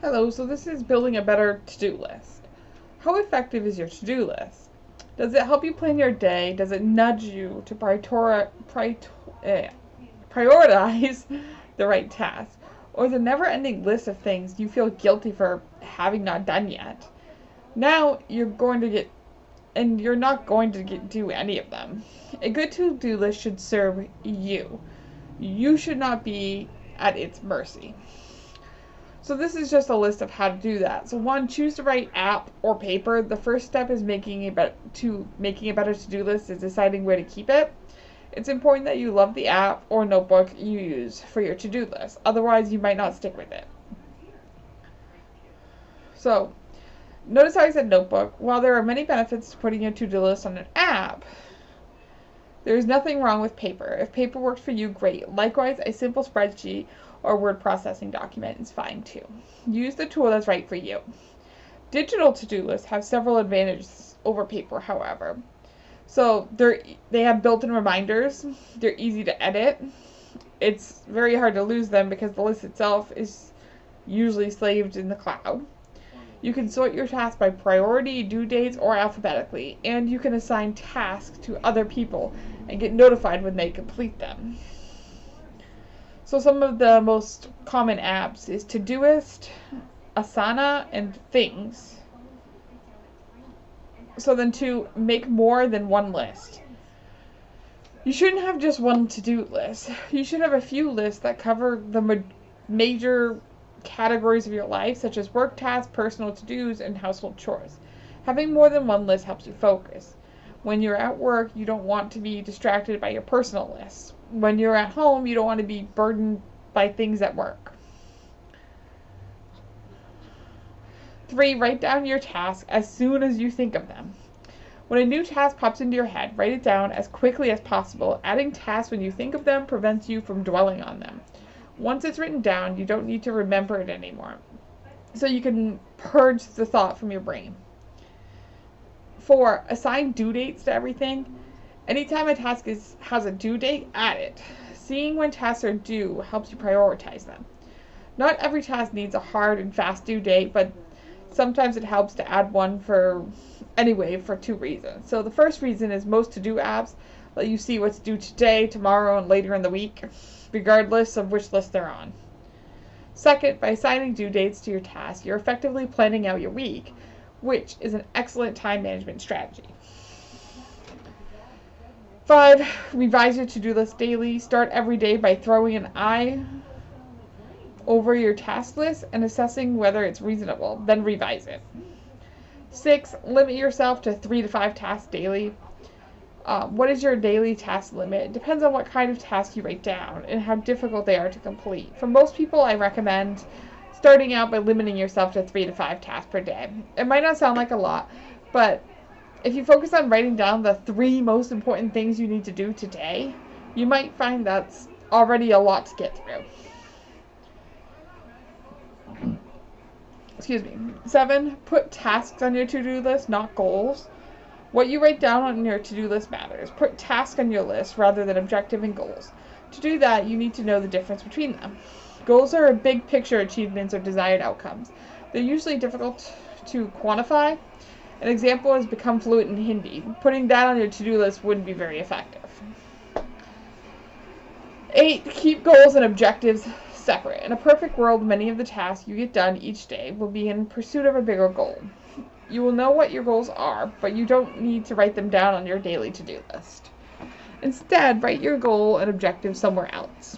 Hello, so this is building a better to-do list. How effective is your to-do list? Does it help you plan your day? Does it nudge you to prioritize the right task? Or is it a never-ending list of things you feel guilty for having not done yet? Now you're not going to do any of them. A good to-do list should serve you. You should not be at its mercy. So this is just a list of how to do that. So one, choose the right app or paper. The first step is making a better to-do list is deciding where to keep it. It's important that you love the app or notebook you use for your to-do list. Otherwise, you might not stick with it. So notice how I said notebook. While there are many benefits to putting your to-do list on an app, there is nothing wrong with paper. If paper works for you, great. Likewise, a simple spreadsheet or word processing document is fine too. Use the tool that's right for you. Digital to-do lists have several advantages over paper, however. So they have built-in reminders. They're easy to edit. It's very hard to lose them because the list itself is usually saved in the cloud. You can sort your tasks by priority, due dates, or alphabetically, and you can assign tasks to other people and get notified when they complete them. So some of the most common apps is Todoist, Asana, and Things. So then to make more than one list. You shouldn't have just one to-do list. You should have a few lists that cover the major categories of your life, such as work tasks, personal to-dos, and household chores. Having more than one list helps you focus. When you're at work, you don't want to be distracted by your personal list. When you're at home, you don't want to be burdened by things at work. 3, write down your tasks as soon as you think of them. When a new task pops into your head, write it down as quickly as possible. Adding tasks when you think of them prevents you from dwelling on them. Once it's written down, you don't need to remember it anymore. So you can purge the thought from your brain. 4, assign due dates to everything. Anytime a task has a due date, add it. Seeing when tasks are due helps you prioritize them. Not every task needs a hard and fast due date, but sometimes it helps to add one for 2 reasons. So the first reason is most to-do apps let you see what's due today, tomorrow, and later in the week, regardless of which list they're on. Second, by assigning due dates to your tasks, you're effectively planning out your week, which is an excellent time management strategy. 5, revise your to-do list daily. Start every day by throwing an eye over your task list and assessing whether it's reasonable, then revise it. 6, limit yourself to 3 to 5 tasks daily. What is your daily task limit? It depends on what kind of task you write down and how difficult they are to complete. For most people, I recommend starting out by limiting yourself to 3 to 5 tasks per day. It might not sound like a lot, but if you focus on writing down the 3 most important things you need to do today, you might find that's already a lot to get through. 7, put tasks on your to-do list, not goals. What you write down on your to-do list matters. Put tasks on your list rather than objective and goals. To do that, you need to know the difference between them. Goals are big picture achievements or desired outcomes. They're usually difficult to quantify. An example is become fluent in Hindi. Putting that on your to-do list wouldn't be very effective. 8, keep goals and objectives separate. In a perfect world, many of the tasks you get done each day will be in pursuit of a bigger goal. You will know what your goals are, but you don't need to write them down on your daily to-do list. Instead, write your goal and objective somewhere else.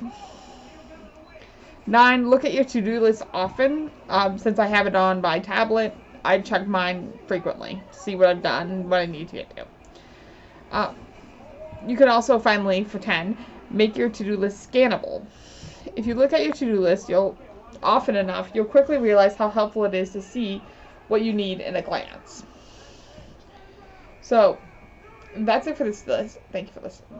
9, look at your to-do list often. Since I have it on my tablet, I check mine frequently to see what I've done and what I need to get to. You can also finally, for 10, make your to-do list scannable. If you look at your to-do list, you'll quickly realize how helpful it is to see what you need in a glance. So, that's it for this list. Thank you for listening.